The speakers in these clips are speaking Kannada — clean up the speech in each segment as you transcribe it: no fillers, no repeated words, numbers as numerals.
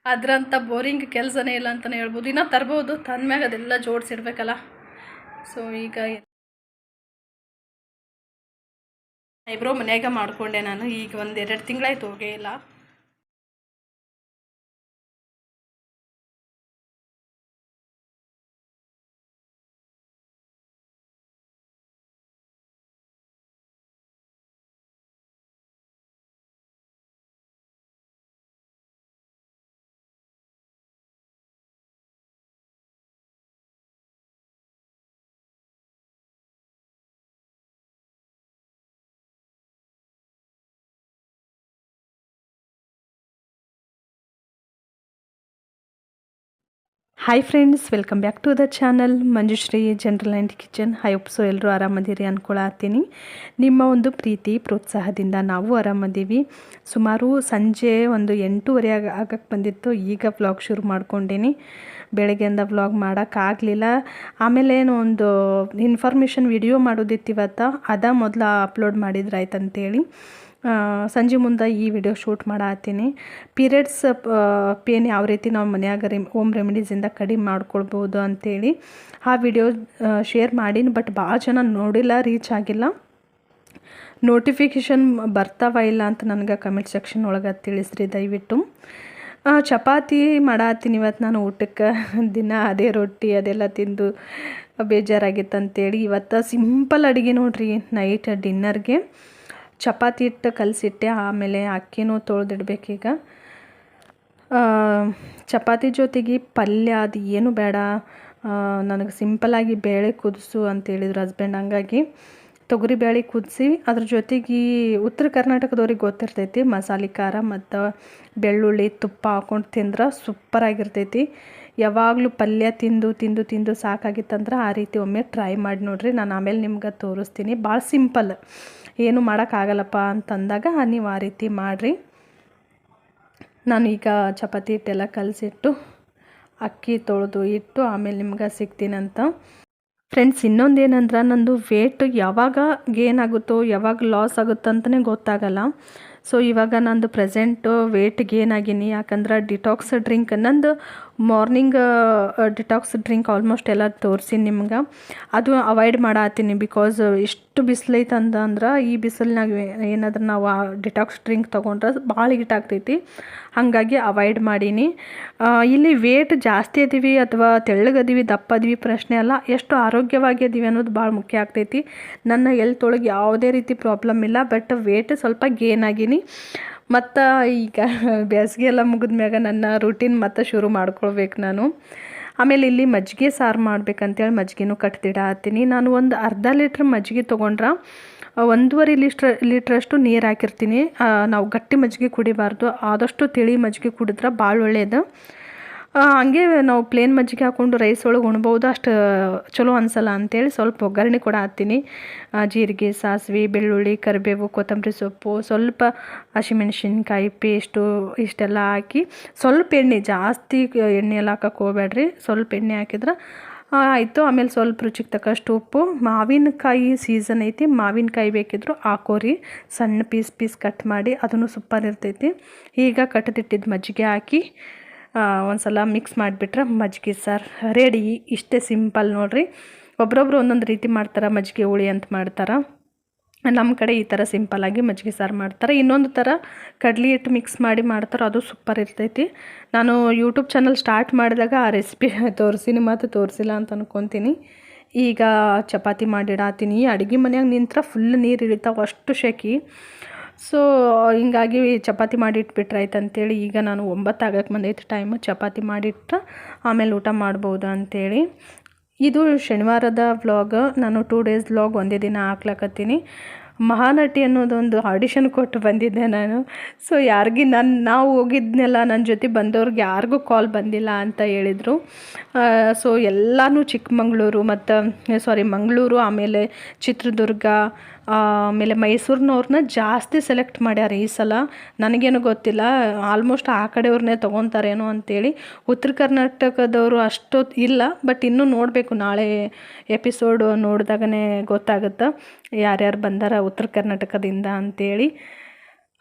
ಅದರಂಥ ಬೋರಿಂಗ್ ಕೆಲಸನೇ ಇಲ್ಲ ಅಂತಲೇ ಹೇಳ್ಬೋದು. ಇನ್ನೂ ತರ್ಬೋದು, ತಂದ್ಮ್ಯಾಗ ಅದೆಲ್ಲ ಜೋಡಿಸಿಡ್ಬೇಕಲ್ಲ. ಸೊ ಈಗ ಐಬ್ರೋ ಮನ್ಯಾಗ ಮಾಡಿಕೊಂಡೆ ನಾನು. ಈಗ 1-2 ತಿಂಗಳಾಯ್ತು ಹೋಗೇ ಇಲ್ಲ. Hi friends, welcome back to the channel Manjushree general and kitchen. So ಎಲ್ಲರೂ ಆರಾಮದಿರಿ ಅಂದ್ಕೊಳತ್ತೀನಿ. ನಿಮ್ಮ ಒಂದು ಪ್ರೀತಿ ಪ್ರೋತ್ಸಾಹದಿಂದ ನಾವು ಆರಾಮದೀವಿ. ಸುಮಾರು ಸಂಜೆ 8:30 ಆಗಕ್ಕೆ ಬಂದಿತ್ತು. ಈಗ ವ್ಲಾಗ್ ಶುರು ಮಾಡ್ಕೊಂಡೀನಿ. ಬೆಳಗ್ಗೆಯಿಂದ ವ್ಲಾಗ್ ಮಾಡೋಕ್ಕಾಗಲಿಲ್ಲ. ಆಮೇಲೆ ಒಂದು ಇನ್ಫಾರ್ಮೇಷನ್ ವಿಡಿಯೋ ಮಾಡೋದಿತ್ತು ಇವತ್ತು, ಮೊದಲು ಅಪ್ಲೋಡ್ ಮಾಡಿದ್ರಾಯ್ತಂತೇಳಿ ಸಂಜೆ ಮುಂದೆ ಈ ವಿಡಿಯೋ ಶೂಟ್ ಮಾಡತ್ತೀನಿ. ಪೀರಿಯಡ್ಸ್ ಪೇನ್ ಯಾವ ರೀತಿ ನಾವು ಮನ್ಯಾಗ ಹೋಮ್ ರೆಮಿಡೀಸಿಂದ ಕಡಿಮೆ ಮಾಡ್ಕೊಳ್ಬೋದು ಅಂಥೇಳಿ ಆ ವಿಡಿಯೋ ಶೇರ್ ಮಾಡೀನಿ. ಬಟ್ ಭಾಳ ಜನ ನೋಡಿಲ್ಲ, ರೀಚ್ ಆಗಿಲ್ಲ. ನೋಟಿಫಿಕೇಷನ್ ಬರ್ತಾವ ಇಲ್ಲ ಅಂತ ನನಗೆ ಕಮೆಂಟ್ ಸೆಕ್ಷನ್ ಒಳಗೆ ತಿಳಿಸ್ರಿ ದಯವಿಟ್ಟು. ಚಪಾತಿ ಮಾಡತ್ತೀನಿ ಇವತ್ತು ನಾನು ಊಟಕ್ಕೆ. ದಿನ ಅದೇ ರೊಟ್ಟಿ ಅದೆಲ್ಲ ತಿಂದು ಬೇಜಾರಾಗಿತ್ತಂತೇಳಿ ಇವತ್ತು ಸಿಂಪಲ್ ಅಡುಗೆ ನೋಡ್ರಿ. ನೈಟ್ ಡಿನ್ನರ್ಗೆ ಚಪಾತಿ ಹಿಟ್ಟು ಕಲಸಿಟ್ಟೆ, ಆಮೇಲೆ ಅಕ್ಕಿನೂ ತೊಳೆದಿಡ್ಬೇಕೀಗ. ಚಪಾತಿ ಜೊತೆಗೆ ಪಲ್ಯ ಅದು ಏನು ಬೇಡ, ನನಗೆ ಸಿಂಪಲ್ಲಾಗಿ ಬೇಳೆ ಕುದಿಸು ಅಂತೇಳಿದ್ರು ಹಸ್ಬೆಂಡ್. ಹಂಗಾಗಿ ತೊಗರಿಬೇಳೆ ಕುದಿಸಿ ಅದ್ರ ಜೊತೆಗೆ ಉತ್ತರ ಕರ್ನಾಟಕದವ್ರಿಗೆ ಗೊತ್ತಿರ್ತೈತಿ, ಮಸಾಲೆ ಖಾರ ಮತ್ತು ಬೆಳ್ಳುಳ್ಳಿ ತುಪ್ಪ ಹಾಕ್ಕೊಂಡು ತಿಂದ್ರೆ ಸೂಪರಾಗಿರ್ತೈತಿ. ಯಾವಾಗಲೂ ಪಲ್ಯ ತಿಂದು ತಿಂದು ತಿಂದು ಸಾಕಾಗಿತ್ತಂದ್ರೆ ಆ ರೀತಿ ಒಮ್ಮೆ ಟ್ರೈ ಮಾಡಿ ನೋಡಿರಿ. ನಾನು ಆಮೇಲೆ ನಿಮ್ಗೆ ತೋರಿಸ್ತೀನಿ. ಭಾಳ ಸಿಂಪಲ್, ಏನು ಮಾಡೋಕ್ಕಾಗಲ್ಲಪ್ಪ ಅಂತಂದಾಗ ನೀವು ಆ ರೀತಿ ಮಾಡಿರಿ. ನಾನು ಈಗ ಚಪಾತಿ ಹಿಟ್ಟೆಲ್ಲ ಕಲಸಿಟ್ಟು ಅಕ್ಕಿ ತೊಳೆದು ಇಟ್ಟು ಆಮೇಲೆ ನಿಮ್ಗೆ ಸಿಗ್ತೀನಂತ. ಫ್ರೆಂಡ್ಸ್, ಇನ್ನೊಂದೇನಂದ್ರೆ ನಂದು ವೇಟ್ ಯಾವಾಗ ಗೇನ್ ಆಗುತ್ತೋ ಯಾವಾಗ ಲಾಸ್ ಆಗುತ್ತೋ ಅಂತಲೇ ಗೊತ್ತಾಗಲ್ಲ. ಸೊ ಇವಾಗ ನಂದು ಪ್ರೆಸೆಂಟು ವೇಟ್ ಗೇನ್ ಆಗೀನಿ. ಯಾಕಂದ್ರೆ ಡಿಟಾಕ್ಸ್ ಡ್ರಿಂಕ್, ನಂದು ಮಾರ್ನಿಂಗ್ ಡಿಟಾಕ್ಸ್ ಡ್ರಿಂಕ್ ಆಲ್ಮೋಸ್ಟ್ ಎಲ್ಲ ತೋರಿಸೀನಿ ನಿಮ್ಗೆ. ಅದು ಅವಾಯ್ಡ್ ಮಾಡತ್ತೀನಿ. ಬಿಕಾಸ್ ಇಷ್ಟು ಬಿಸಿಲೈತೆ ಅಂದ್ರೆ ಈ ಬಿಸಿಲಿನಾಗ ಏನಾದ್ರೂ ನಾವು ಆ ಡಿಟಾಕ್ಸ್ ಡ್ರಿಂಕ್ ತೊಗೊಂಡ್ರೆ ಭಾಳ ಹೀಟ್ ಆಗ್ತೈತಿ. ಹಾಗಾಗಿ ಅವಾಯ್ಡ್ ಮಾಡೀನಿ. ಇಲ್ಲಿ ವೇಟ್ ಜಾಸ್ತಿ ಅದೀವಿ ಅಥವಾ ತೆಳ್ಳಗದೀವಿ ದಪ್ಪದೀವಿ ಪ್ರಶ್ನೆ ಅಲ್ಲ, ಎಷ್ಟು ಆರೋಗ್ಯವಾಗಿ ಅದೀವಿ ಅನ್ನೋದು ಭಾಳ ಮುಖ್ಯ ಆಗ್ತೈತಿ. ನನ್ನ ಹೆಲ್ತ್ ಯಾವುದೇ ರೀತಿ ಪ್ರಾಬ್ಲಮ್ ಇಲ್ಲ, ಬಟ್ ವೇಟ್ ಸ್ವಲ್ಪ ಗೇನ್ ಆಗೀನಿ. ಮತ್ತು ಈಗ ಬೇಸಿಗೆ ಎಲ್ಲ ಮುಗಿದ್ಮ್ಯಾಗ ನನ್ನ ರೂಟೀನ್ ಮತ್ತೆ ಶುರು ಮಾಡ್ಕೊಳ್ಬೇಕು ನಾನು. ಆಮೇಲೆ ಇಲ್ಲಿ ಮಜ್ಜಿಗೆ ಸಾರು ಮಾಡ್ಬೇಕಂತೇಳಿ ಮಜ್ಜಿಗೆನೂ ಕಟ್ತಿಡತ್ತೀನಿ. ನಾನು ಒಂದು ಅರ್ಧ ಲೀಟ್ರ್ ಮಜ್ಜಿಗೆ ತೊಗೊಂಡ್ರೆ 1.5 ಲೀಟ್ರಷ್ಟು ನೀರು ಹಾಕಿರ್ತೀನಿ. ನಾವು ಗಟ್ಟಿ ಮಜ್ಜಿಗೆ ಕುಡಿಬಾರ್ದು, ಆದಷ್ಟು ತಿಳಿ ಮಜ್ಜಿಗೆ ಕುಡಿದ್ರೆ ಭಾಳ ಒಳ್ಳೆಯದು. ಹಂಗೆ ನಾವು ಪ್ಲೇನ್ ಮಜ್ಜಿಗೆ ಹಾಕ್ಕೊಂಡು ರೈಸ್ ಒಳಗೆ ಉಣ್ಬೋದು, ಅಷ್ಟು ಚಲೋ ಅನಿಸಲ್ಲ ಅಂಥೇಳಿ ಸ್ವಲ್ಪ ಒಗ್ಗರಣೆ ಕೂಡ ಹಾಕ್ತೀನಿ. ಜೀರಿಗೆ, ಸಾಸಿವೆ, ಬೆಳ್ಳುಳ್ಳಿ, ಕರಿಬೇವು, ಕೊತ್ತಂಬರಿ ಸೊಪ್ಪು, ಸ್ವಲ್ಪ ಹಸಿಮೆಣ್ಸಿನ್ಕಾಯಿ ಪೇಸ್ಟು ಇಷ್ಟೆಲ್ಲ ಹಾಕಿ ಸ್ವಲ್ಪ ಎಣ್ಣೆ, ಜಾಸ್ತಿ ಎಣ್ಣೆ ಎಲ್ಲ ಹಾಕಕ್ಕೆ ಹೋಗ್ಬೇಡ್ರಿ, ಸ್ವಲ್ಪ ಎಣ್ಣೆ ಹಾಕಿದ್ರೆ ಆಯಿತು. ಆಮೇಲೆ ಸ್ವಲ್ಪ ರುಚಿಗೆ ತಕ್ಕಷ್ಟು ಉಪ್ಪು. ಮಾವಿನಕಾಯಿ ಸೀಸನ್ ಐತಿ, ಮಾವಿನಕಾಯಿ ಬೇಕಿದ್ರು ಹಾಕೋರಿ. ಸಣ್ಣ ಪೀಸ್ ಕಟ್ ಮಾಡಿ, ಅದನ್ನು ಸೂಪರ್ ಇರ್ತೈತಿ. ಈಗ ಕಟ್ಟಿಟ್ಟಿದ್ದ ಮಜ್ಜಿಗೆ ಹಾಕಿ ಒಂದು ಸಲ ಮಿಕ್ಸ್ ಮಾಡಿಬಿಟ್ರೆ ಮಜ್ಜಿಗೆ ಸಾರು ರೆಡಿ. ಇಷ್ಟೇ ಸಿಂಪಲ್ ನೋಡಿರಿ. ಒಬ್ರೊಬ್ರು ಒಂದೊಂದು ರೀತಿ ಮಾಡ್ತಾರೆ, ಮಜ್ಜಿಗೆ ಹುಳಿ ಅಂತ ಮಾಡ್ತಾರೆ. ನಮ್ಮ ಕಡೆ ಈ ಥರ ಸಿಂಪಲ್ಲಾಗಿ ಮಜ್ಜಿಗೆ ಸಾರು ಮಾಡ್ತಾರೆ. ಇನ್ನೊಂದು ಥರ ಕಡ್ಲೆ ಹಿಟ್ಟು ಮಿಕ್ಸ್ ಮಾಡಿ ಮಾಡ್ತಾರೆ, ಅದು ಸೂಪರ್ ಇರ್ತೈತಿ. ನಾನು ಯೂಟ್ಯೂಬ್ ಚಾನಲ್ ಸ್ಟಾರ್ಟ್ ಮಾಡಿದಾಗ ಆ ರೆಸಿಪಿ ತೋರಿಸಿನಿ ಮತ್ತು ತೋರಿಸಿಲ್ಲ ಅಂತ ಅನ್ಕೊತೀನಿ. ಈಗ ಚಪಾತಿ ಮಾಡಿಡಾತೀನಿ. ಅಡುಗೆ ಮನ್ಯಾಗ ನಿಂತ್ರೆ ಫುಲ್ ನೀರು ಇಳಿತಾವೆ, ಅಷ್ಟು ಶೆಕೆ. ಸೊ ಹಿಂಗಾಗಿ ಚಪಾತಿ ಮಾಡಿಟ್ಬಿಟ್ರೆ ಆಯ್ತು ಅಂತೇಳಿ ಈಗ ನಾನು 9 ಆಗಕ್ಕೆ ಬಂದೈತೆ ಟೈಮು. ಚಪಾತಿ ಮಾಡಿಟ್ರೆ ಆಮೇಲೆ ಊಟ ಮಾಡ್ಬೋದು ಅಂಥೇಳಿ. ಇದು ಶನಿವಾರದ ವ್ಲಾಗ್. ನಾನು 2 ಡೇಸ್ ವ್ಲಾಗ್ ಒಂದೇ ದಿನ ಹಾಕ್ಲಕತ್ತೀನಿ. ಮಹಾನಟಿ ಅನ್ನೋದೊಂದು ಆಡಿಷನ್ ಕೊಟ್ಟು ಬಂದಿದ್ದೆ ನಾನು. ಸೊ ನಾವು ಹೋಗಿದ್ನೆಲ್ಲ ನನ್ನ ಜೊತೆ ಬಂದವ್ರಿಗೆ ಯಾರಿಗೂ ಕಾಲ್ ಬಂದಿಲ್ಲ ಅಂತ ಹೇಳಿದರು. ಸೊ ಎಲ್ಲನೂ ಚಿಕ್ಕಮಂಗ್ಳೂರು ಮಂಗಳೂರು, ಆಮೇಲೆ ಚಿತ್ರದುರ್ಗ, ಆಮೇಲೆ ಮೈಸೂರಿನವ್ರನ್ನ ಜಾಸ್ತಿ ಸೆಲೆಕ್ಟ್ ಮಾಡ್ಯಾರ ಈ ಸಲ. ನನಗೇನು ಗೊತ್ತಿಲ್ಲ, ಆಲ್ಮೋಸ್ಟ್ ಆ ಕಡೆಯವ್ರನ್ನೇ ತೊಗೊತಾರೇನೋ ಅಂಥೇಳಿ. ಉತ್ತರ ಕರ್ನಾಟಕದವರು ಅಷ್ಟು ಇಲ್ಲ, ಬಟ್ ಇನ್ನೂ ನೋಡಬೇಕು, ನಾಳೆ ಎಪಿಸೋಡು ನೋಡಿದಾಗನೇ ಗೊತ್ತಾಗುತ್ತೆ ಯಾರ್ಯಾರು ಬಂದಾರ ಉತ್ತರ ಕರ್ನಾಟಕದಿಂದ ಅಂಥೇಳಿ.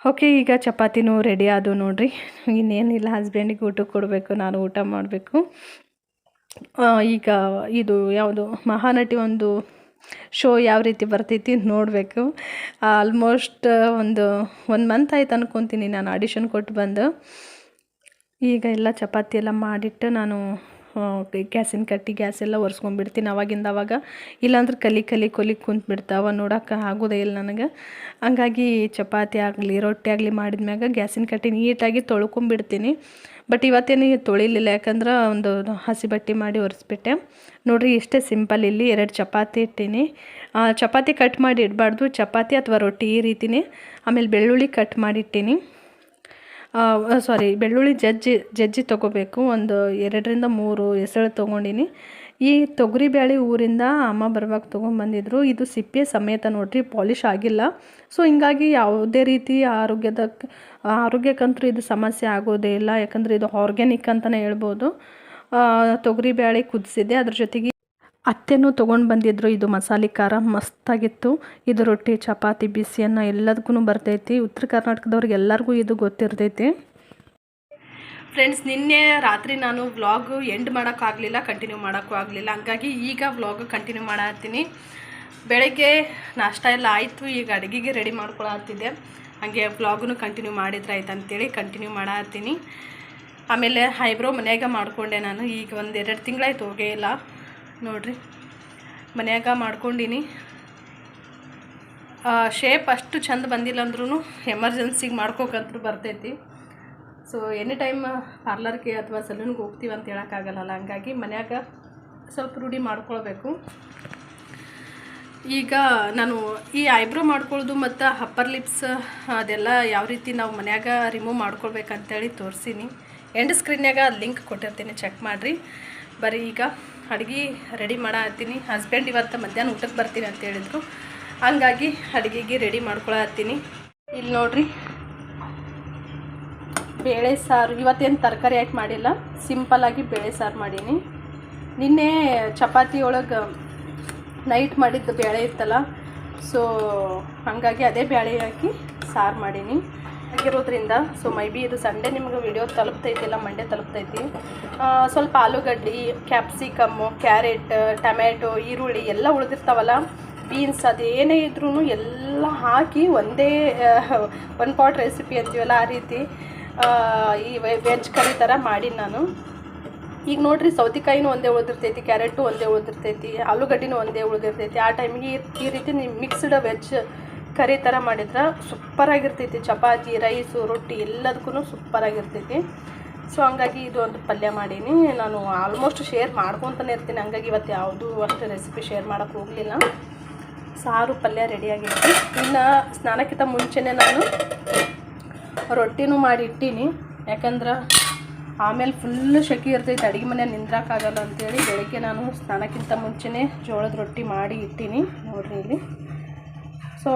ಓಕೆ, ಈಗ ಚಪಾತಿನೂ ರೆಡಿ ಆದವು ನೋಡಿರಿ. ಇನ್ನೇನಿಲ್ಲ, ಹಸ್ಬೆಂಡಿಗೆ ಊಟಕ್ಕೆ ಕೊಡಬೇಕು, ನಾನು ಊಟ ಮಾಡಬೇಕು. ಈಗ ಇದು ಯಾವುದು ಮಹಾನಟಿ ಒಂದು ಶೋ ಯಾವ ರೀತಿ ಬರ್ತೈತಿ ನೋಡಬೇಕು. ಆಲ್ಮೋಸ್ಟ್ ಒಂದು ಮಂತ್ ಆಯ್ತು ಅನ್ಕೊತೀನಿ ನಾನು ಆಡಿಷನ್ ಕೊಟ್ಟು ಬಂದು. ಈಗ ಎಲ್ಲ ಚಪಾತಿ ಎಲ್ಲ ಮಾಡಿಟ್ಟು ನಾನು ಗ್ಯಾಸಿನ ಕಟ್ಟಿ ಗ್ಯಾಸ್ ಎಲ್ಲ ಒರೆಸ್ಕೊಂಡ್ಬಿಡ್ತೀನಿ ಅವಾಗಿಂದ ಅವಾಗ. ಇಲ್ಲಾಂದ್ರೆ ಕಲಿ ಕುಂತ್ಬಿಡ್ತಾವ, ನೋಡೋಕೆ ಆಗೋದೇ ಇಲ್ಲ ನನಗೆ. ಹಂಗಾಗಿ ಚಪಾತಿ ಆಗಲಿ ರೊಟ್ಟಿ ಆಗಲಿ ಮಾಡಿದ್ಮ್ಯಾಗ ಗ್ಯಾಸಿನ ಕಟ್ಟಿ ನೀಟಾಗಿ ತೊಳ್ಕೊಂಬಿಡ್ತೀನಿ. ಬಟ್ ಇವತ್ತೇನು ತೊಳಿಲಿಲ್ಲ, ಯಾಕಂದ್ರೆ ಒಂದು ಹಸಿ ಬಟ್ಟೆ ಮಾಡಿ ಒರೆಸ್ಬಿಟ್ಟೆ. ನೋಡಿರಿ, ಇಷ್ಟೇ ಸಿಂಪಲ್. ಇಲ್ಲಿ 2 ಚಪಾತಿ ಇಟ್ಟೀನಿ. ಚಪಾತಿ ಕಟ್ ಮಾಡಿ ಇಡಬಾರ್ದು, ಚಪಾತಿ ಅಥವಾ ರೊಟ್ಟಿ ಈ ರೀತಿನೇ. ಆಮೇಲೆ ಬೆಳ್ಳುಳ್ಳಿ ಕಟ್ ಮಾಡಿಟ್ಟೀನಿ. ಬೆಳ್ಳುಳ್ಳಿ ಜಜ್ಜಿ ತೊಗೋಬೇಕು. ಒಂದು 2ರಿಂದ 3 ಎಸಳು ತೊಗೊಂಡಿನಿ. ಈ ತೊಗರಿಬೇಳೆ ಊರಿಂದ ಅಮ್ಮ ಬರುವಾಗ ತೊಗೊಂಬಂದಿದ್ರು. ಇದು ಸಿಪ್ಪೆ ಸಮೇತ ನೋಡ್ರಿ, ಪಾಲಿಷ್ ಆಗಿಲ್ಲ. ಸೊ ಹಿಂಗಾಗಿ ಯಾವುದೇ ರೀತಿ ಆರೋಗ್ಯಕ್ಕಂತೂ ಇದು ಸಮಸ್ಯೆ ಆಗೋದೇ ಇಲ್ಲ, ಯಾಕಂದರೆ ಇದು ಆರ್ಗ್ಯಾನಿಕ್ ಅಂತಲೇ ಹೇಳ್ಬೋದು. ತೊಗರಿಬೇಳೆ ಕುದಿಸಿದೆ, ಅದ್ರ ಜೊತೆಗೆ ಅತ್ತೆನೂ ತೊಗೊಂಡು ಬಂದಿದ್ರು. ಇದು ಮಸಾಲೆ ಖಾರ ಮಸ್ತಾಗಿತ್ತು. ಇದು ರೊಟ್ಟಿ ಚಪಾತಿ ಬಿಸಿಯನ್ನು ಎಲ್ಲದಕ್ಕೂ ಬರ್ತೈತಿ. ಉತ್ತರ ಕರ್ನಾಟಕದವ್ರಿಗೆ ಎಲ್ಲರಿಗೂ ಇದು ಗೊತ್ತಿರ್ತೈತಿ. ಫ್ರೆಂಡ್ಸ್, ನಿನ್ನೆ ರಾತ್ರಿ ನಾನು ವ್ಲಾಗ್ ಎಂಡ್ ಮಾಡೋಕ್ಕಾಗಲಿಲ್ಲ, ಕಂಟಿನ್ಯೂ ಮಾಡೋಕ್ಕೂ ಆಗಲಿಲ್ಲ. ಹಂಗಾಗಿ ಈಗ ವ್ಲಾಗ್ ಕಂಟಿನ್ಯೂ ಮಾಡತ್ತೀನಿ. ಬೆಳಗ್ಗೆ ನಾಷ್ಟ ಎಲ್ಲ ಆಯಿತು, ಈಗ ಅಡುಗೆಗೆ ರೆಡಿ ಮಾಡ್ಕೊಳತ್ತಿದ್ದೆ. ಹಾಗೆ ವ್ಲಾಗನ್ನು ಕಂಟಿನ್ಯೂ ಮಾಡಿದ್ರೆ ಆಯ್ತು ಅಂತೇಳಿ ಕಂಟಿನ್ಯೂ ಮಾಡತ್ತೀನಿ. ಆಮೇಲೆ ಐಬ್ರೋ ಮನ್ಯಾಗ ಮಾಡಿಕೊಂಡೆ ನಾನು. ಈಗ 1-2 ತಿಂಗಳಾಯ್ತು ಹೋಗೇ ಇಲ್ಲ. ನೋಡಿರಿ, ಮನ್ಯಾಗ ಮಾಡ್ಕೊಂಡಿನಿ. ಶೇಪ್ ಅಷ್ಟು ಚಂದ ಬಂದಿಲ್ಲ ಅಂದ್ರೂ ಎಮರ್ಜೆನ್ಸಿಗೆ ಮಾಡ್ಕೋಕಂತೂ ಬರ್ತೈತಿ. ಸೊ ಎನಿ ಟೈಮ್ ಪಾರ್ಲರ್ಗೆ ಅಥವಾ ಸಲೂನ್ಗೆ ಹೋಗ್ತೀವಿ ಅಂತ ಹೇಳೋಕ್ಕಾಗಲ್ಲ. ಹಂಗಾಗಿ ಮನ್ಯಾಗ ಸ್ವಲ್ಪ ರೂಢಿ ಮಾಡ್ಕೊಳ್ಬೇಕು. ಈಗ ನಾನು ಈ ಐಬ್ರೋ ಮಾಡ್ಕೊಳ್ಳೋದು ಮತ್ತು ಅಪ್ಪರ್ ಲಿಪ್ಸ್ ಅದೆಲ್ಲ ಯಾವ ರೀತಿ ನಾವು ಮನ್ಯಾಗ ರಿಮೂವ್ ಮಾಡ್ಕೊಳ್ಬೇಕಂತೇಳಿ ತೋರಿಸೀನಿ. ಎಂಡ್ ಸ್ಕ್ರೀನ್ಯಾಗ ಲಿಂಕ್ ಕೊಟ್ಟಿರ್ತೀನಿ, ಚೆಕ್ ಮಾಡಿರಿ. ಬರೀ ಈಗ ಅಡುಗೆ ರೆಡಿ ಮಾಡತ್ತೀನಿ. ಹಸ್ಬೆಂಡ್ ಇವತ್ತು ಮಧ್ಯಾಹ್ನ ಊಟಕ್ಕೆ ಬರ್ತೀನಿ ಅಂತ ಹೇಳಿದ್ರು, ಹಂಗಾಗಿ ಅಡುಗೆಗೆ ರೆಡಿ ಮಾಡ್ಕೊಳತ್ತೀನಿ. ಇಲ್ಲಿ ನೋಡಿರಿ, ಬೇಳೆ ಸಾರು. ಇವತ್ತೇನು ತರಕಾರಿ ಹಾಕಿ ಮಾಡಿಲ್ಲ, ಸಿಂಪಲ್ಲಾಗಿ ಬೇಳೆ ಸಾರು ಮಾಡೀನಿ. ನಿನ್ನೆ ಚಪಾತಿ ಒಳಗೆ ನೈಟ್ ಮಾಡಿದ್ದು ಬೇಳೆ ಇತ್ತಲ್ಲ, ಸೊ ಹಾಗಾಗಿ ಅದೇ ಬೇಳೆ ಹಾಕಿ ಸಾರು ಮಾಡೀನಿ ಆಗಿರೋದ್ರಿಂದ. ಸೊ ಮೈ ಬಿ ಇದು ಸಂಡೇ ನಿಮ್ಗೆ ವಿಡಿಯೋ ತಲುಪ್ತೈತಿ, ಇಲ್ಲ ಮಂಡೇ ತಲುಪ್ತೈತಿ. ಸ್ವಲ್ಪ ಆಲೂಗಡ್ಡೆ, ಕ್ಯಾಪ್ಸಿಕಮ್ಮು, ಕ್ಯಾರೆಟ್, ಟೊಮ್ಯಾಟೊ, ಈರುಳ್ಳಿ ಎಲ್ಲ ಉಳಿದಿರ್ತಾವಲ್ಲ, ಬೀನ್ಸ್, ಅದೇನೇ ಇದ್ರೂ ಎಲ್ಲ ಹಾಕಿ ಒಂದೇ 1 ಪಾಟ್ ರೆಸಿಪಿ ಅಂತೀವಲ್ಲ ಆ ರೀತಿ ಈ ವೆಜ್ ಕರಿ ಥರ ಮಾಡಿ ನಾನು. ಈಗ ನೋಡಿರಿ, ಸೌತೆಕಾಯಿನೂ ಒಂದೇ ಉಳಿದಿರ್ತೈತಿ, ಕ್ಯಾರೆಟು ಒಂದೇ ಉಳಿದಿರ್ತೈತಿ, ಆಲೂಗಡ್ಡೆನೂ ಒಂದೇ ಉಳಿದಿರ್ತೈತಿ. ಆ ಟೈಮಿಗೆ ಈ ರೀತಿ ನೀವು ಮಿಕ್ಸ್ಡ್ ವೆಜ್ ಕರಿ ಥರ ಮಾಡಿದ್ರೆ ಸೂಪರಾಗಿರ್ತೈತಿ. ಚಪಾತಿ, ರೈಸು, ರೊಟ್ಟಿ ಎಲ್ಲದಕ್ಕೂ ಸೂಪರಾಗಿರ್ತೈತಿ. ಸೊ ಹಂಗಾಗಿ ಇದು ಒಂದು ಪಲ್ಯ ಮಾಡೀನಿ. ನಾನು ಆಲ್ಮೋಸ್ಟ್ ಶೇರ್ ಮಾಡ್ಕೊತಾನೆ ಇರ್ತೀನಿ, ಹಂಗಾಗಿ ಇವತ್ತು ಯಾವುದೂ ಅಷ್ಟು ರೆಸಿಪಿ ಶೇರ್ ಮಾಡೋಕ್ಕೆ ಹೋಗಲಿಲ್ಲ. ಸಾರು ಪಲ್ಯ ರೆಡಿಯಾಗಿತ್ತು. ಇನ್ನು ಸ್ನಾನಕ್ಕಿಂತ ಮುಂಚೆನೇ ನಾನು ರೊಟ್ಟಿನೂ ಮಾಡಿ ಇಟ್ಟೀನಿ, ಯಾಕಂದ್ರೆ ಆಮೇಲೆ ಫುಲ್ಲು ಶೆಕೆ ಇರ್ತೈತೆ, ಅಡುಗೆ ಮನೆ ನಿಂದ್ರಾಕಾಗಲ್ಲ ಅಂತೇಳಿ ಬೆಳಗ್ಗೆ ನಾನು ಸ್ನಾನಕ್ಕಿಂತ ಮುಂಚೆನೇ ಜೋಳದ ರೊಟ್ಟಿ ಮಾಡಿ ಇಟ್ಟೀನಿ. ನೋಡಿರಿ ಇಲ್ಲಿ. ಸೊ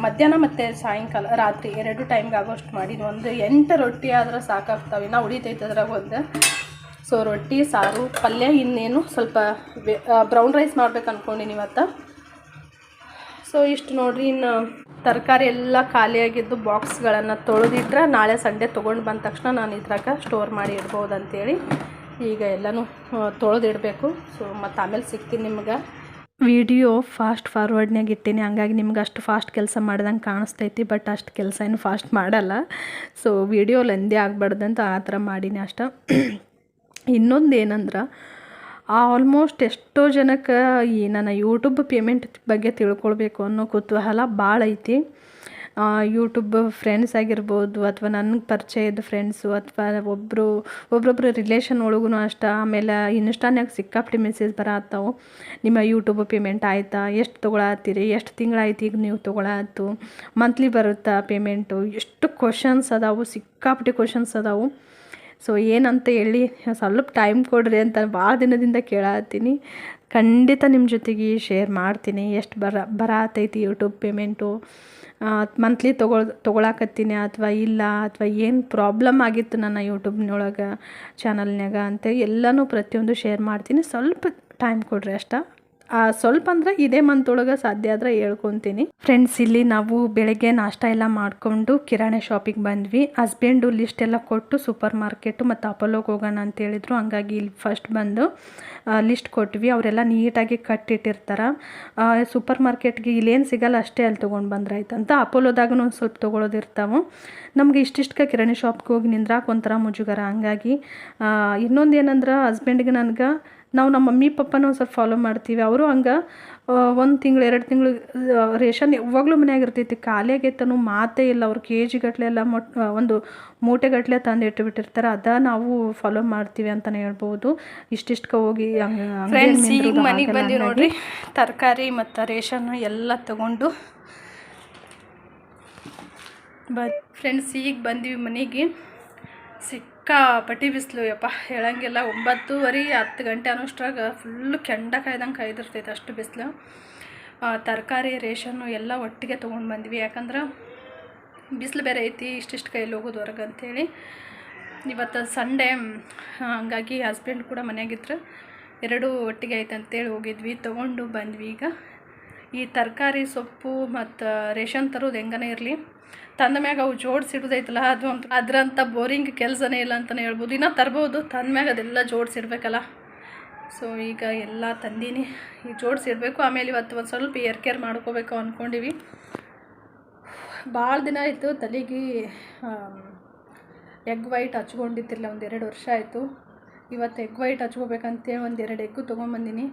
ಮಧ್ಯಾಹ್ನ ಮತ್ತು ಸಾಯಂಕಾಲ ರಾತ್ರಿ 2 ಟೈಮ್ಗೆ ಆಗೋಷ್ಟು ಮಾಡಿದ್ದು. ಒಂದು 8 ರೊಟ್ಟಿ ಆದ್ರೆ ಸಾಕಾಗ್ತಾವೆ, ಇನ್ನೂ ಉಳಿತೈತೆ ಅದ್ರಾಗ ಒಂದು. ಸೊ ರೊಟ್ಟಿ ಸಾರು ಪಲ್ಯ, ಇನ್ನೇನು ಸ್ವಲ್ಪ ಬ್ರೌನ್ ರೈಸ್ ಮಾಡ್ಬೇಕು ಅಂದ್ಕೊಂಡಿನಿ ಇವತ್ತು. ಸೊ ಇಷ್ಟು ನೋಡಿರಿ. ಇನ್ನು ತರಕಾರಿ ಎಲ್ಲ ಖಾಲಿಯಾಗಿದ್ದು ಬಾಕ್ಸ್ಗಳನ್ನು ತೊಳೆದಿಟ್ರೆ ನಾಳೆ ಸಂಡೇ ತೊಗೊಂಡು ಬಂದ ತಕ್ಷಣ ನಾನು ಇದ್ರಾಗ ಸ್ಟೋರ್ ಮಾಡಿ ಇಡ್ಬೋದು ಅಂಥೇಳಿ ಈಗ ಎಲ್ಲನೂ ತೊಳೆದಿಡಬೇಕು. ಸೊ ಮತ್ತು ಆಮೇಲೆ ಸಿಗ್ತೀನಿ ನಿಮ್ಗೆ. ವಿಡಿಯೋ ಫಾಸ್ಟ್ ಫಾರ್ವರ್ಡ್ನಾಗ ಇಟ್ಟೀನಿ, ಹಂಗಾಗಿ ನಿಮ್ಗೆ ಅಷ್ಟು ಫಾಸ್ಟ್ ಕೆಲಸ ಮಾಡ್ದಂಗೆ ಕಾಣಿಸ್ತೈತಿ, ಬಟ್ ಅಷ್ಟು ಕೆಲಸ ಏನು ಫಾಸ್ಟ್ ಮಾಡಲ್ಲ. ಸೊ ವಿಡಿಯೋ ಲೆಂದಿ ಆಗಬಾರ್ದಂತ ಆ ಥರ ಮಾಡೀನಿ ಅಷ್ಟ. ಇನ್ನೊಂದು ಏನಂದ್ರೆ, ಆಲ್ಮೋಸ್ಟ್ ಎಷ್ಟೋ ಜನಕ್ಕೆ ಈ ನನ್ನ ಯೂಟ್ಯೂಬ್ ಪೇಮೆಂಟ್ ಬಗ್ಗೆ ತಿಳ್ಕೊಳ್ಬೇಕು ಅನ್ನೋ ಕುತೂಹಲ ಭಾಳ ಐತಿ. ಯೂಟ್ಯೂಬ್ ಫ್ರೆಂಡ್ಸ್ ಆಗಿರ್ಬೋದು, ಅಥವಾ ನನಗೆ ಪರಿಚಯದ ಫ್ರೆಂಡ್ಸು, ಅಥವಾ ಒಬ್ಬೊಬ್ಬರು ರಿಲೇಷನ್ ಒಳಗೂ ಅಷ್ಟೇ. ಆಮೇಲೆ ಇನ್ಸ್ಟಾನ್ಯಾಗ ಸಿಕ್ಕಾಪಟ್ಟೆ ಮೆಸೇಜ್ ಬರತ್ತಾವು, ನಿಮ್ಮ ಯೂಟ್ಯೂಬ್ ಪೇಮೆಂಟ್ ಆಯಿತಾ, ಎಷ್ಟು ತೊಗೊಳತ್ತೀರಿ, ಎಷ್ಟು ತಿಂಗಳಾಯ್ತು ಈಗ ನೀವು ತೊಗೊಳತ್ತು, ಮಂತ್ಲಿ ಬರುತ್ತಾ ಪೇಮೆಂಟು, ಎಷ್ಟು ಕ್ವಶನ್ಸ್ ಅದಾವು, ಸಿಕ್ಕಾಪಟ್ಟೆ ಕ್ವಶನ್ಸ್ ಅದಾವು. ಸೊ ಏನಂತ ಹೇಳಿ ಸ್ವಲ್ಪ ಟೈಮ್ ಕೊಡ್ರಿ ಅಂತ ಭಾಳ ದಿನದಿಂದ ಕೇಳತ್ತೀನಿ. ಖಂಡಿತ ನಿಮ್ಮ ಜೊತೆಗೆ ಶೇರ್ ಮಾಡ್ತೀನಿ, ಎಷ್ಟು ಬರತೈತಿ ಯೂಟ್ಯೂಬ್ ಪೇಮೆಂಟು, ಮಂತ್ಲಿ ತೊಗೊಳಕತ್ತೀನಿ ಅಥವಾ ಇಲ್ಲ, ಅಥವಾ ಏನು ಪ್ರಾಬ್ಲಮ್ ಆಗಿತ್ತು ನನ್ನ ಯೂಟ್ಯೂಬ್ನೊಳಗೆ ಚಾನಲ್ನಾಗ ಅಂತ ಎಲ್ಲನೂ ಪ್ರತಿಯೊಂದು ಶೇರ್ ಮಾಡ್ತೀನಿ. ಸ್ವಲ್ಪ ಟೈಮ್ ಕೊಡ್ರಿ ಅಷ್ಟ. ಸ್ವಲ್ಪ ಅಂದರೆ ಇದೇ ಮಂತೊಳಗೆ ಸಾಧ್ಯ ಆದರೆ ಹೇಳ್ಕೊತೀನಿ. ಫ್ರೆಂಡ್ಸ್, ಇಲ್ಲಿ ನಾವು ಬೆಳಗ್ಗೆ ನಾಷ್ಟ ಎಲ್ಲ ಮಾಡಿಕೊಂಡು ಕಿರಾಣಿ ಶಾಪಿಗೆ ಬಂದ್ವಿ. ಹಸ್ಬೆಂಡು ಲಿಸ್ಟ್ ಎಲ್ಲ ಕೊಟ್ಟು ಸೂಪರ್ ಮಾರ್ಕೆಟು ಮತ್ತು ಅಪೋಲೋಗೆ ಹೋಗೋಣ ಅಂತ ಹೇಳಿದರು. ಹಂಗಾಗಿ ಇಲ್ಲಿ ಫಸ್ಟ್ ಬಂದು ಲಿಸ್ಟ್ ಕೊಟ್ವಿ. ಅವರೆಲ್ಲ ನೀಟಾಗಿ ಕಟ್ಟಿಟ್ಟಿರ್ತಾರೆ. ಸೂಪರ್ ಮಾರ್ಕೆಟ್ಗೆ ಇಲ್ಲೇನು ಸಿಗಲ್ಲ ಅಷ್ಟೇ ಅಲ್ಲಿ ತೊಗೊಂಡು ಬಂದ್ರಾಯ್ತು ಅಂತ. ಅಪೋಲೋದಾಗೂ ಒಂದು ಸ್ವಲ್ಪ ತೊಗೊಳೋದಿರ್ತಾವೆ. ನಮಗೆ ಇಷ್ಟಿಷ್ಟಕ್ಕೆ ಕಿರಾಣಿ ಶಾಪ್ಗೆ ಹೋಗಿ ನಿಂದ್ರಾಕೆ ಒಂಥರ ಮುಜುಗರ. ಹಂಗಾಗಿ ಇನ್ನೊಂದು ಏನಂದ್ರೆ ಹಸ್ಬೆಂಡ್ಗೆ ನನಗೆ ನಾವು ನಮ್ಮ ಮಮ್ಮಿ ಪಪ್ಪನ ಒಂದು ಸ್ವಲ್ಪ ಫಾಲೋ ಮಾಡ್ತೀವಿ. ಅವರು ಹಂಗೆ 1 ತಿಂಗಳು 2 ತಿಂಗಳು ರೇಷನ್ ಯಾವಾಗಲೂ ಮನ್ಯಾಗ ಇರ್ತೈತಿ. ಖಾಲಿ ಆಗೈತನೂ ಮಾತೇ ಇಲ್ಲ. ಅವ್ರು KG ಗಟ್ಟಲೆ ಎಲ್ಲ ಒಂದು ಮೂಟೆಗಟ್ಟಲೆ ತಂದು ಇಟ್ಟುಬಿಟ್ಟಿರ್ತಾರೆ. ಅದ ನಾವು ಫಾಲೋ ಮಾಡ್ತೀವಿ ಅಂತಲೇ ಹೇಳ್ಬೋದು. ಇಷ್ಟಿಷ್ಟಕ್ಕೆ ಹೋಗಿ ಫ್ರೆಂಡ್ಸ್ ಈಗ ಮನೆಗೆ ಬಂದೀವಿ ನೋಡ್ರಿ. ತರಕಾರಿ ಮತ್ತು ರೇಷನ್ ಎಲ್ಲ ತೊಗೊಂಡು ಫ್ರೆಂಡ್ಸ್ ಈಗ ಬಂದೀವಿ ಮನೆಗೆ. ಸಿಕ್ಕಾಪಟ್ಟಿ ಬಿಸಿಲು ಯಪ್ಪ, ಹೇಳಂಗಿಲ್ಲ. 9:30 10 ಗಂಟೆ ಅನ್ನೋಷ್ಟ್ರಾಗ ಫುಲ್ಲು ಕೆಂಡ ಕಾಯ್ದಂಗೆ ಕಾಯ್ದಿರ್ತೈತೆ, ಅಷ್ಟು ಬಿಸಿಲು. ತರಕಾರಿ ರೇಷನ್ನು ಎಲ್ಲ ಒಟ್ಟಿಗೆ ತೊಗೊಂಡು ಬಂದ್ವಿ. ಯಾಕಂದ್ರೆ ಬಿಸಿಲು ಬೇರೆ ಐತಿ, ಇಷ್ಟಿಷ್ಟು ಕೈಯಲ್ಲಿ ಹೋಗೋದು ಹೊರಗೆ ಅಂಥೇಳಿ. ಇವತ್ತು ಸಂಡೇ, ಹಂಗಾಗಿ ಹಸ್ಬೆಂಡ್ ಕೂಡ ಮನೆಯಾಗಿದ್ರು. 2 ಒಟ್ಟಿಗೆ ಐತೆ ಅಂತೇಳಿ ಹೋಗಿದ್ವಿ, ತೊಗೊಂಡು ಬಂದ್ವಿ. ಈಗ ಈ ತರಕಾರಿ ಸೊಪ್ಪು ಮತ್ತು ರೇಷನ್ ತರೋದು ಹೆಂಗನೇ ಇರಲಿ, ತಂದ ಮ್ಯಾಗ ಅವು ಜೋಡಿಸಿಡೋದೈತಲ್ಲ ಅದು ಅಂತ ಅದರಂಥ ಬೋರಿಂಗ್ ಕೆಲಸನೇ ಇಲ್ಲ ಅಂತಲೇ ಹೇಳ್ಬೋದು. ಇನ್ನೂ ತರ್ಬೋದು, ತಂದ ಮ್ಯಾಗ ಅದೆಲ್ಲ ಜೋಡಿಸಿಡ್ಬೇಕಲ್ಲ. ಸೊ ಈಗ ಎಲ್ಲ ತಂದೀನಿ, ಈಗ ಜೋಡಿಸಿಡ್ಬೇಕು. ಆಮೇಲೆ ಇವತ್ತು ಒಂದು ಸ್ವಲ್ಪ ಏರ್ ಕೇರ್ ಮಾಡ್ಕೋಬೇಕು ಅಂದ್ಕೊಂಡಿವಿ. ಭಾಳ ದಿನ ಆಯಿತು ತಲೆಗೆ ಎಗ್ ವೈಟ್ ಹಚ್ಕೊಂಡಿದ್ದಿಲ್ಲ, 1-2 ವರ್ಷ ಆಯಿತು. ಇವತ್ತು ಎಗ್ ವೈಟ್ ಹಚ್ಕೋಬೇಕಂತೇಳಿ 1-2 ಎಗ್ಗು ತೊಗೊಂಬಂದಿನಿ.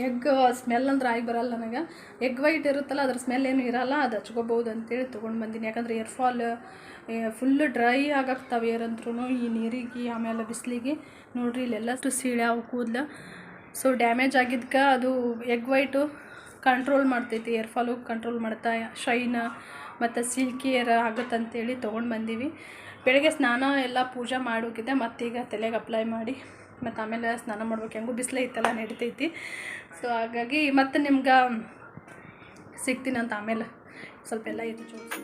ಎಗ್ ಸ್ಮೆಲ್ ಅಂದ್ರೆ ಆಗಿ ಬರಲ್ಲ ನನಗೆ. ಎಗ್ ವೈಟ್ ಇರುತ್ತಲ್ಲ ಅದ್ರ ಸ್ಮೆಲ್ ಏನು ಇರಲ್ಲ, ಅದು ಹಚ್ಕೋಬೋದು ಅಂತೇಳಿ ತೊಗೊಂಡು ಬಂದೀನಿ. ಯಾಕಂದರೆ ಏರ್ ಫಾಲ್ ಫುಲ್ಲು ಡ್ರೈ ಆಗಾಗ್ತಾವೆ ಏರಂದ್ರೂ ಈ ನೀರಿಗೆ, ಆಮೇಲೆ ಬಿಸಿಲಿಗೆ. ನೋಡಿರಿ ಇಲ್ಲೆಲ್ಲ ಸೀಳ್ಯಾವು ಕೂದಲು. ಸೊ ಡ್ಯಾಮೇಜ್ ಆಗಿದ್ದಕ್ಕೆ ಅದು ಎಗ್ ವೈಟು ಕಂಟ್ರೋಲ್ ಮಾಡ್ತೈತಿ, ಏರ್ ಫಾಲು ಕಂಟ್ರೋಲ್ ಮಾಡ್ತಾ, ಶೈನ್ ಮತ್ತು ಸಿಲ್ಕಿ ಏರ್ ಆಗುತ್ತಂತೇಳಿ ತೊಗೊಂಡು ಬಂದೀವಿ. ಬೆಳಗ್ಗೆ ಸ್ನಾನ ಎಲ್ಲ ಪೂಜೆ ಮಾಡೋಗಿದೆ, ಮತ್ತೀಗ ತಲೆಗೆ ಅಪ್ಲೈ ಮಾಡಿ ಮತ್ತು ಆಮೇಲೆ ಸ್ನಾನ ಮಾಡ್ಬೇಕು. ಹೆಂಗೂ ಬಿಸಿಲೇ ಇತ್ತಲ್ಲ, ನಡಿತೈತಿ. ಸೊ ಹಾಗಾಗಿ ಮತ್ತೆ ನಿಮ್ಗೆ ಸಿಗ್ತೀನಂತ ಆಮೇಲೆ ಸ್ವಲ್ಪ ಎಲ್ಲ ಇದು ಜೋಡಿಸಿ.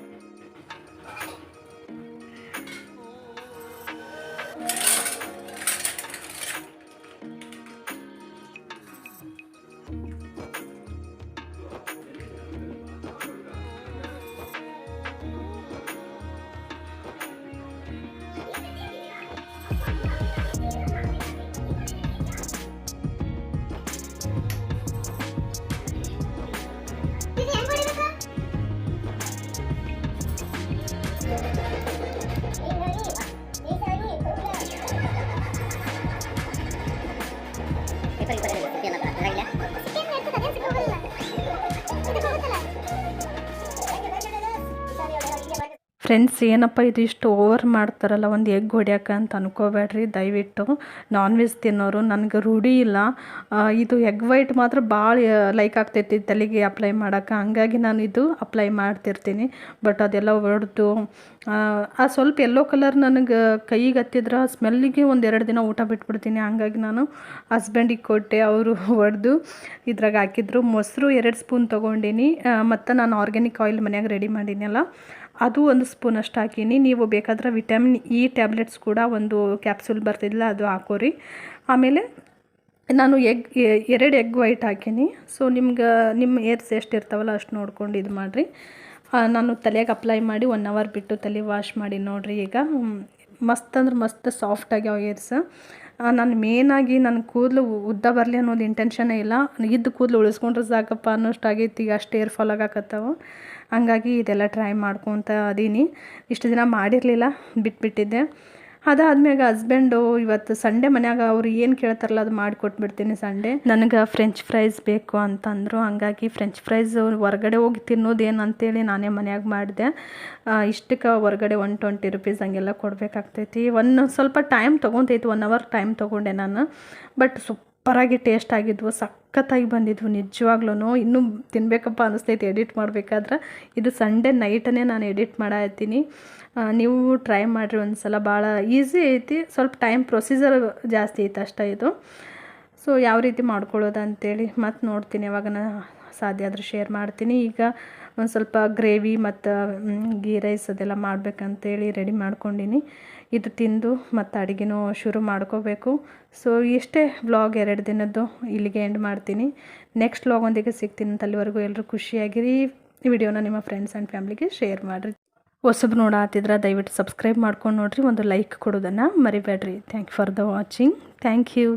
ಫ್ರೆಂಡ್ಸ್, ಏನಪ್ಪ ಇದು ಇಷ್ಟು ಓವರ್ ಮಾಡ್ತಾರಲ್ಲ ಒಂದು ಎಗ್ ಹೊಡ್ಯಾಕ ಅಂತ ಅನ್ಕೋಬೇಡ್ರಿ ದಯವಿಟ್ಟು. ನಾನ್ ವೆಜ್ ತಿನ್ನೋರು, ನನಗೆ ರೂಢಿ ಇಲ್ಲ. ಇದು ಎಗ್ ವೈಟ್ ಮಾತ್ರ ಭಾಳ ಲೈಕ್ ಆಗ್ತೈತಿ ತಲೆಗೆ ಅಪ್ಲೈ ಮಾಡೋಕೆ. ಹಂಗಾಗಿ ನಾನು ಇದು ಅಪ್ಲೈ ಮಾಡ್ತಿರ್ತೀನಿ. ಬಟ್ ಅದೆಲ್ಲ ಹೊಡೆದು ಆ ಸ್ವಲ್ಪ ಯೆಲ್ಲೋ ಕಲರ್ ನನಗೆ ಕೈಗೆ ಹತ್ತಿದ್ರೆ ಸ್ಮೆಲ್ಲಿಗೆ 1-2 ದಿನ ಊಟ ಬಿಟ್ಬಿಡ್ತೀನಿ. ಹಂಗಾಗಿ ನಾನು ಹಸ್ಬೆಂಡಿಗೆ ಕೊಟ್ಟೆ, ಅವರು ಹೊಡೆದು ಇದ್ರಾಗ ಹಾಕಿದ್ರು. ಮೊಸರು 2 ಸ್ಪೂನ್ ತೊಗೊಂಡಿನಿ. ಮತ್ತು ನಾನು ಆರ್ಗ್ಯಾನಿಕ್ ಆಯಿಲ್ ಮನ್ಯಾಗ ರೆಡಿ ಮಾಡೀನಲ್ಲ, ಅದು 1 ಸ್ಪೂನ್ ಅಷ್ಟು ಹಾಕೀನಿ. ನೀವು ಬೇಕಾದ್ರೆ ವಿಟಮಿನ್ E ಟ್ಯಾಬ್ಲೆಟ್ಸ್ ಕೂಡ 1 ಕ್ಯಾಪ್ಸೂಲ್ ಬರ್ತಿದ್ದಿಲ್ಲ, ಅದು ಹಾಕೋರಿ. ಆಮೇಲೆ ನಾನು 2 ಎಗ್ ವೈಟ್ ಹಾಕೀನಿ. ಸೊ ನಿಮ್ಮ ಏರ್ಸ್ ಎಷ್ಟು ಇರ್ತಾವಲ್ಲ ಅಷ್ಟು ನೋಡ್ಕೊಂಡು ಇದು ಮಾಡಿರಿ. ನಾನು ತಲೆಗೆ ಅಪ್ಲೈ ಮಾಡಿ 1 ಅವರ್ ಬಿಟ್ಟು ತಲೆ ವಾಶ್ ಮಾಡಿ ನೋಡಿರಿ. ಈಗ ಮಸ್ತ್ ಅಂದ್ರೆ ಮಸ್ತ್ ಸಾಫ್ಟ್ ಆಗ್ಯಾವ ಏರ್ಸ್. ನಾನು ಮೇನಾಗಿ ನನ್ನ ಕೂದಲು ಉದ್ದ ಬರಲಿ ಅನ್ನೋದು ಇಂಟೆನ್ಷನೇ ಇಲ್ಲ. ಇದ್ದು ಕೂದಲು ಉಳಿಸ್ಕೊಂಡ್ರೆ ಸಾಕಪ್ಪ ಅನ್ನೋಷ್ಟಾಗೈತಿ. ಈಗ ಅಷ್ಟು ಏರ್ ಫಾಲ್ ಆಗಾಕತ್ತಾವ. ಹಂಗಾಗಿ ಇದೆಲ್ಲ ಟ್ರೈ ಮಾಡ್ಕೊತ ಅದೀನಿ. ಇಷ್ಟು ದಿನ ಮಾಡಿರಲಿಲ್ಲ, ಬಿಟ್ಬಿಟ್ಟಿದ್ದೆ. ಅದಾದ್ಮೇಲೆ ಹಸ್ಬೆಂಡು ಇವತ್ತು ಸಂಡೇ ಮನ್ಯಾಗ ಅವ್ರು ಏನು ಕೇಳ್ತಾರಲ್ಲ ಅದು ಮಾಡಿಕೊಟ್ಬಿಡ್ತೀನಿ. ಸಂಡೇ ನನಗೆ ಫ್ರೆಂಚ್ ಫ್ರೈಸ್ ಬೇಕು ಅಂತಂದರು. ಹಂಗಾಗಿ ಫ್ರೆಂಚ್ ಫ್ರೈಸ್ ಹೊರಗಡೆ ಹೋಗಿ ತಿನ್ನೋದೇನು ಅಂತೇಳಿ ನಾನೇ ಮನ್ಯಾಗ ಮಾಡಿದೆ. ಇಷ್ಟಕ್ಕೆ ಹೊರಗಡೆ 120 ರೂಪೀಸ್ ಹಂಗೆಲ್ಲ ಕೊಡಬೇಕಾಗ್ತೈತಿ. ಸ್ವಲ್ಪ ಟೈಮ್ ತೊಗೊತೈತಿ, 1 ಅವರ್ ಟೈಮ್ ತೊಗೊಂಡೆ ನಾನು. ಬಟ್ ಸೂಪರಾಗಿ ಟೇಸ್ಟ್ ಆಗಿದ್ವು, ಸಖತ್ತಾಗಿ ಬಂದಿದ್ವು ನಿಜವಾಗ್ಲೂ. ಇನ್ನೂ ತಿನ್ನಬೇಕಪ್ಪ ಅನ್ನಿಸ್ತೈತಿ ಎಡಿಟ್ ಮಾಡಬೇಕಾದ್ರೆ. ಇದು ಸಂಡೇ ನೈಟನೇ ನಾನು ಎಡಿಟ್ ಮಾಡತ್ತೀನಿ. ನೀವು ಟ್ರೈ ಮಾಡಿರಿ ಒಂದು ಸಲ. ಭಾಳ ಈಸಿ ಐತಿ, ಸ್ವಲ್ಪ ಟೈಮ್ ಪ್ರೊಸೀಜರ್ ಜಾಸ್ತಿ ಐತೆ ಅಷ್ಟೇ ಇದು. ಸೊ ಯಾವ ರೀತಿ ಮಾಡ್ಕೊಳ್ಳೋದು ಅಂತೇಳಿ ಮತ್ತೆ ನೋಡ್ತೀನಿ, ಯಾವಾಗ ಸಾಧ್ಯ ಆದರೂ ಶೇರ್ ಮಾಡ್ತೀನಿ. ಈಗ ಒಂದು ಸ್ವಲ್ಪ ಗ್ರೇವಿ ಮತ್ತು ಗೀ ರೈಸ್ ಅದೆಲ್ಲ ಮಾಡ್ಬೇಕಂತೇಳಿ ರೆಡಿ ಮಾಡ್ಕೊಂಡಿನಿ. ಇದು ತಿಂದು ಮತ್ತು ಅಡುಗೆನೂ ಶುರು ಮಾಡ್ಕೋಬೇಕು. ಸೊ ಇಷ್ಟೇ ವ್ಲಾಗ್ 2 ದಿನದ್ದು, ಇಲ್ಲಿಗೆ ಎಂಡ್ ಮಾಡ್ತೀನಿ. ನೆಕ್ಸ್ಟ್ ವ್ಲಾಗೊಂದಿಗೆ ಸಿಗ್ತೀನಿ ಅಂತ. ಅಲ್ಲಿವರೆಗೂ ಎಲ್ಲರೂ ಖುಷಿಯಾಗಿರಿ. ಈ ವಿಡಿಯೋನ ನಿಮ್ಮ ಫ್ರೆಂಡ್ಸ್ ಆ್ಯಂಡ್ ಫ್ಯಾಮ್ಲಿಗೆ ಶೇರ್ ಮಾಡಿರಿ. ಹೊಸಬ್ರು ನೋಡಾತಿದ್ರೆ ದಯವಿಟ್ಟು ಸಬ್ಸ್ಕ್ರೈಬ್ ಮಾಡ್ಕೊಂಡು ನೋಡಿರಿ, ಒಂದು ಲೈಕ್ ಕೊಡೋದನ್ನು ಮರಿಬೇಡ್ರಿ. Thank you for the watching. Thank you.